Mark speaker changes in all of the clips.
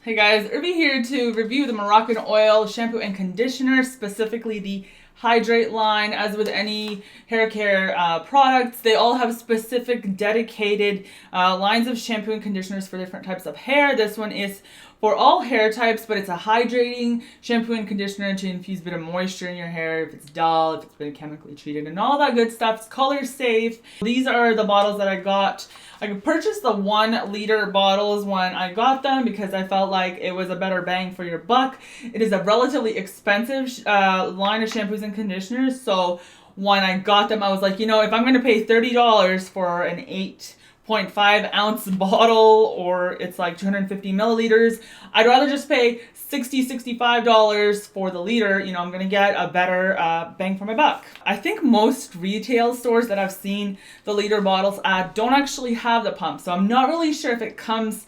Speaker 1: Hey guys, Irvy here to review the Moroccan Oil shampoo and conditioner, specifically the Hydrate line. As with any hair care products, they all have specific dedicated lines of shampoo and conditioners for different types of hair. This one is for all hair types, but it's a hydrating shampoo and conditioner to infuse a bit of moisture in your hair if it's dull, if it's been chemically treated, and all that good stuff. It's color safe. These are the bottles that I got. I purchased the 1 liter bottles when I got them because I felt like it was a better bang for your buck. It is a relatively expensive line of shampoos and conditioners, so when I got them, I was like, if I'm going to pay $30 for an 8.5 ounce bottle, or it's like 250 milliliters, I'd rather just pay $65 for the liter. I'm gonna get a better bang for my buck. I think most retail stores that I've seen the liter bottles at don't actually have the pump, so I'm not really sure if it comes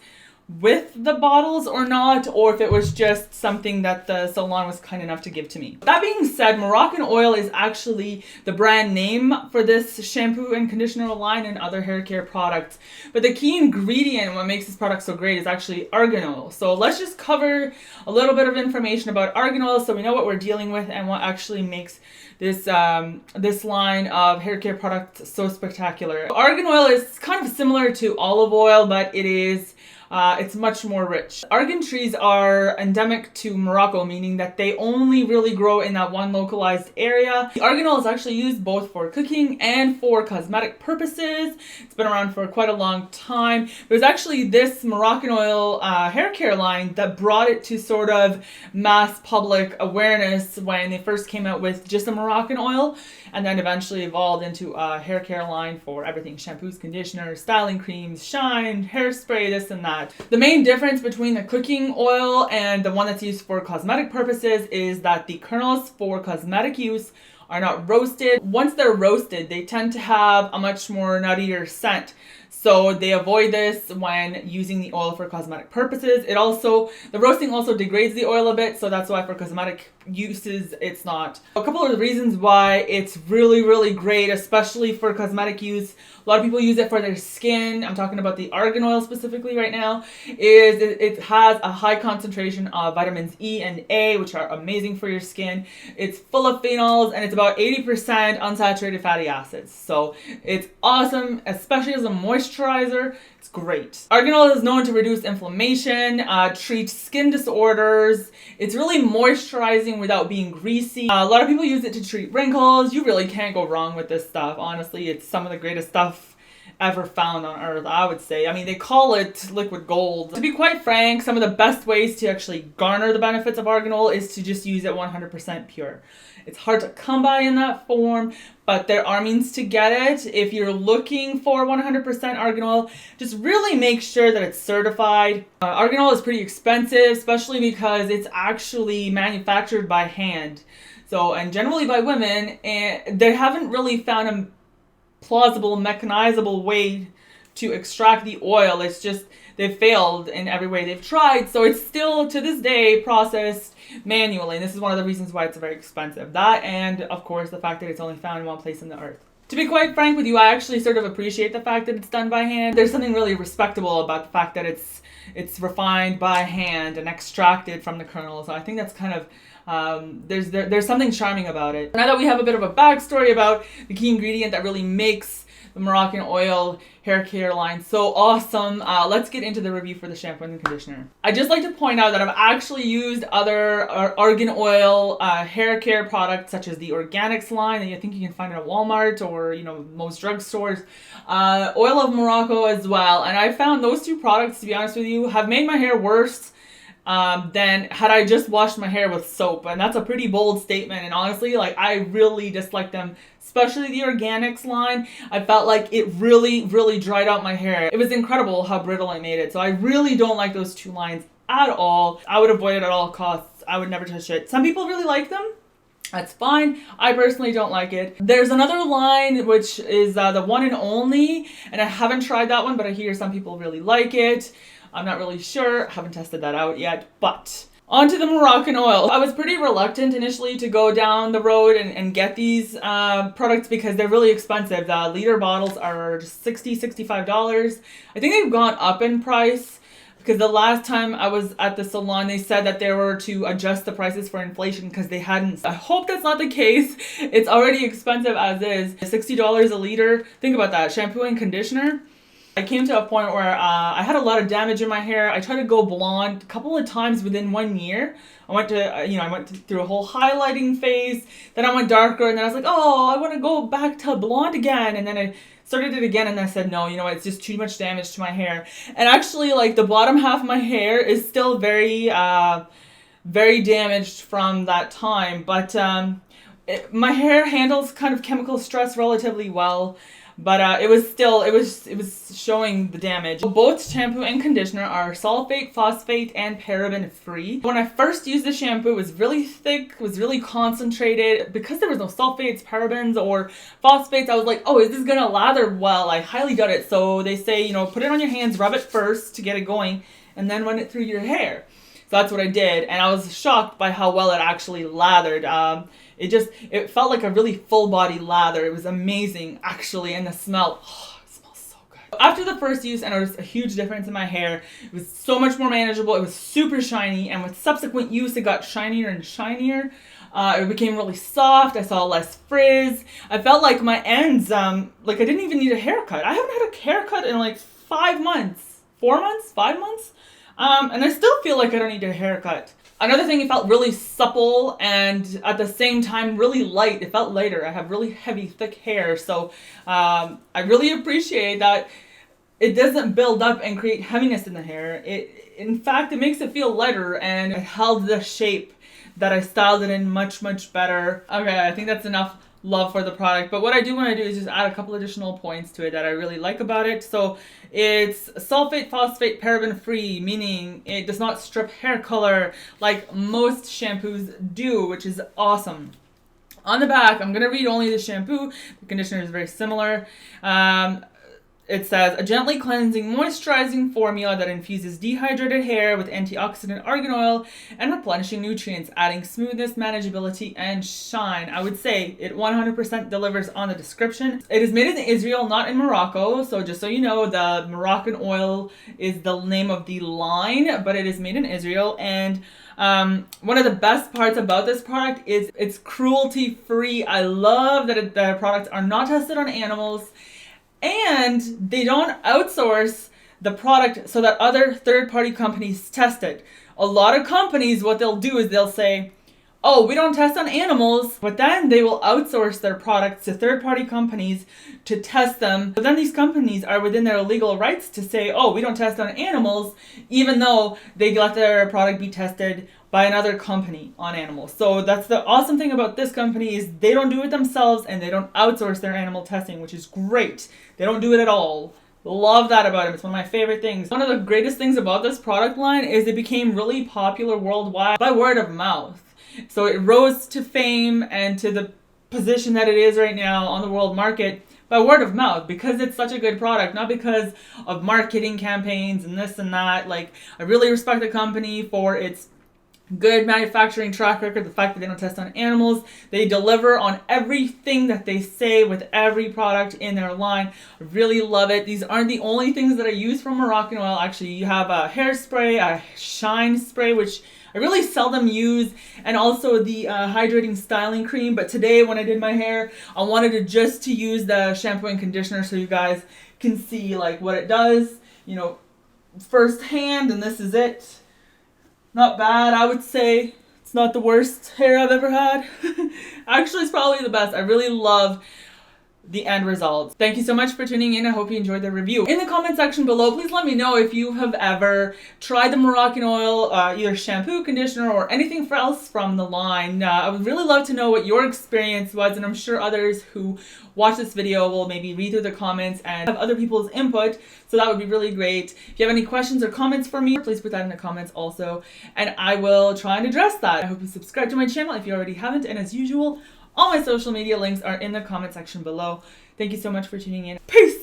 Speaker 1: with the bottles or not, or if it was just something that the salon was kind enough to give to me. That being said, Moroccan Oil is actually the brand name for this shampoo and conditioner line and other hair care products. But the key ingredient, what makes this product so great, is actually argan oil. So let's just cover a little bit of information about argan oil so we know what we're dealing with and what actually makes this this line of hair care products so spectacular. Argan oil is kind of similar to olive oil, but it's much more rich. Argan trees are endemic to Morocco, meaning that they only really grow in that one localized area. The argan oil is actually used both for cooking and for cosmetic purposes. It's been around for quite a long time. It was actually this Moroccan Oil hair care line that brought it to sort of mass public awareness when they first came out with just a Moroccan oil, and then eventually evolved into a hair care line for everything: shampoos, conditioners, styling creams, shine, hairspray, this and that. The main difference between the cooking oil and the one that's used for cosmetic purposes is that the kernels for cosmetic use are not roasted. Once they're roasted, they tend to have a much more nuttier scent. So they avoid this when using the oil for cosmetic purposes. The roasting also degrades the oil a bit, so that's why for cosmetic uses it's not. A couple of the reasons why it's really, really great, especially for cosmetic use. A lot of people use it for their skin. I'm talking about the argan oil specifically right now. Is it has a high concentration of vitamins E and A, which are amazing for your skin. It's full of phenols, and it's about 80% unsaturated fatty acids. So it's awesome, especially as a moisturizer. It's great. Argan oil is known to reduce inflammation, treat skin disorders. It's really moisturizing without being greasy. A lot of people use it to treat wrinkles. You really can't go wrong with this stuff. Honestly, it's some of the greatest stuff ever found on earth, I would say. I mean, they call it liquid gold. To be quite frank, some of the best ways to actually garner the benefits of argan oil is to just use it 100% pure. It's hard to come by in that form, but there are means to get it. If you're looking for 100% argan oil, just really make sure that it's certified. Argan oil is pretty expensive, especially because it's actually manufactured by hand. And generally by women, and they haven't really found a plausible, mechanizable way to extract the oil. It's just they've failed in every way they've tried, so it's still to this day processed manually, and this is one of the reasons why it's very expensive. That, and of course the fact that it's only found in one place on the earth. To be quite frank with you, I actually sort of appreciate the fact that it's done by hand. There's something really respectable about the fact that it's refined by hand and extracted from the kernels. So I think that's kind of there's something charming about it. Now that we have a bit of a backstory about the key ingredient that really makes the Moroccan Oil hair care line so awesome, let's get into the review for the shampoo and the conditioner. I'd just like to point out that I've actually used other argan oil hair care products, such as the Organics line that I think you can find at Walmart or most drugstores, Oil of Morocco as well, and I found those two products, to be honest with you, have made my hair worse than had I just washed my hair with soap. And that's a pretty bold statement, and honestly, I really dislike them, especially the Organics line. I felt like it really, really dried out my hair. It was incredible how brittle it made it. So I really don't like those two lines at all. I would avoid it at all costs. I would never touch it. Some people really like them. That's fine. I personally don't like it. There's another line which is the one and only, and I haven't tried that one, but I hear some people really like it. I'm not really sure, haven't tested that out yet, but onto the Moroccan Oil. I was pretty reluctant initially to go down the road and get these products because they're really expensive. The liter bottles are just $65. I think they've gone up in price because the last time I was at the salon, they said that they were to adjust the prices for inflation because they hadn't. I hope that's not the case. It's already expensive as is. $60 a liter. Think about that. Shampoo and conditioner. I came to a point where I had a lot of damage in my hair. I tried to go blonde a couple of times within 1 year. I went through a whole highlighting phase. Then I went darker, and then I was like, oh, I want to go back to blonde again. And then I started it again, and I said, no, it's just too much damage to my hair. And actually, like, the bottom half of my hair is still very, very damaged from that time. But my hair handles kind of chemical stress relatively well. But it was showing the damage. Both shampoo and conditioner are sulfate, phosphate, and paraben free. When I first used the shampoo, it was really thick, was really concentrated. Because there was no sulfates, parabens, or phosphates, I was like, oh, is this gonna lather well? I highly doubt it. So they say, put it on your hands, rub it first to get it going, and then run it through your hair. So that's what I did, and I was shocked by how well it actually lathered. It felt like a really full body lather. It was amazing, actually, and the smell, it smells so good. After the first use, I noticed a huge difference in my hair. It was so much more manageable. It was super shiny, and with subsequent use, it got shinier and shinier. It became really soft. I saw less frizz. I felt like my ends, like I didn't even need a haircut. I haven't had a haircut in like 5 months, 4 months, 5 months. And I still feel like I don't need a haircut. Another thing, it felt really supple and at the same time really light. It felt lighter. I have really heavy, thick hair, so I really appreciate that it doesn't build up and create heaviness in the hair. In fact, it makes it feel lighter, and it held the shape that I styled it in much, much better. Okay, I think that's enough love for the product, but what I do want to do is just add a couple additional points to it that I really like about it. So it's sulfate, phosphate, paraben free, meaning it does not strip hair color like most shampoos do, which is awesome. On the back, I'm going to read only the shampoo. The conditioner is very similar. It says, a gently cleansing, moisturizing formula that infuses dehydrated hair with antioxidant argan oil and replenishing nutrients, adding smoothness, manageability, and shine. I would say it 100% delivers on the description. It is made in Israel, not in Morocco. So just so you know, the Moroccan Oil is the name of the line, but it is made in Israel. And one of the best parts about this product is it's cruelty-free. I love that the products are not tested on animals. And they don't outsource the product so that other third-party companies test it. A lot of companies, what they'll do is they'll say, oh, we don't test on animals, but then they will outsource their products to third-party companies to test them. But then these companies are within their legal rights to say, oh, we don't test on animals, even though they let their product be tested by another company on animals. So that's the awesome thing about this company is they don't do it themselves and they don't outsource their animal testing, which is great. They don't do it at all. Love that about them. It's one of my favorite things. One of the greatest things about this product line is it became really popular worldwide by word of mouth. So it rose to fame and to the position that it is right now on the world market by word of mouth because it's such a good product, not because of marketing campaigns and this and that. Like, I really respect the company for its good manufacturing track record, the fact that they don't test on animals. They deliver on everything that they say with every product in their line. I really love it. These aren't the only things that I use from Moroccanoil. Actually, you have a hairspray, a shine spray, which I really seldom use, and also the hydrating styling cream. But today when I did my hair, I wanted to use the shampoo and conditioner so you guys can see like what it does, firsthand, and this is it. Not bad, I would say. It's not the worst hair I've ever had. Actually, it's probably the best. I really love the end results. Thank you so much for tuning in. I hope you enjoyed the review. In the comment section below, please let me know if you have ever tried the Moroccanoil, either shampoo, conditioner, or anything else from the line. I would really love to know what your experience was, and I'm sure others who watch this video will maybe read through the comments and have other people's input, so that would be really great. If you have any questions or comments for me, please put that in the comments also, and I will try and address that. I hope you subscribe to my channel if you already haven't, and as usual, all my social media links are in the comment section below. Thank you so much for tuning in. Peace!